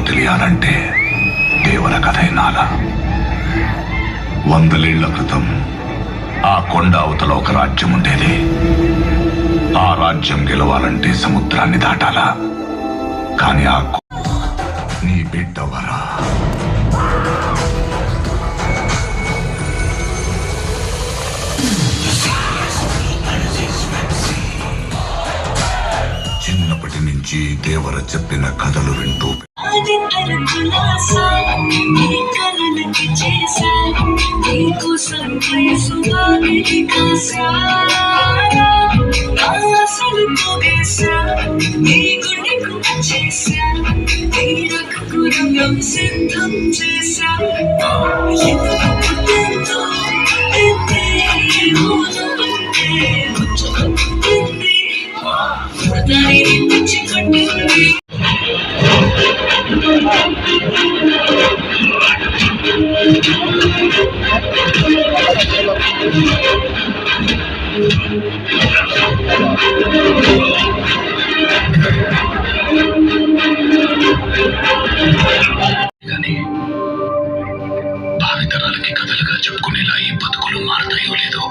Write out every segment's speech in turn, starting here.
తెలియాలంటే దేవర కథ నాలా. 100 ఏళ్ల క్రితం ఆ కొండ అవతల ఒక రాజ్యం ఉండేది. ఆ రాజ్యం గెలవాలంటే సముద్రాన్ని దాటాలా. కానీ నీ బిడ్డవరా చిన్నప్పటి నుంచి దేవర చెప్పిన కథలు వింటూ సిద్ధం చేశా కానీ భావితరాలకి కథలుగా చెప్పుకునేలా ఈ బతుకులు మారతాయో లేదో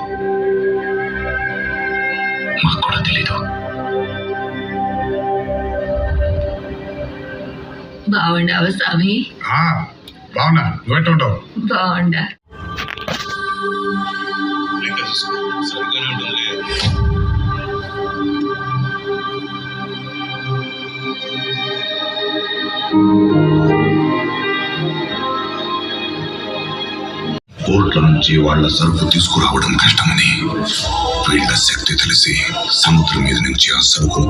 మాకు కూడా తెలీదు. బాగుండవా స్వామి? బాగున్నా, నువ్వెట్టుంటావు? బాగుండా. కోట్ల నుంచి వాళ్ల సరుకు తీసుకురావడం కష్టమని వీళ్ల శక్తి తెలిసి సముద్రం మీద నుంచి ఆ సరుకును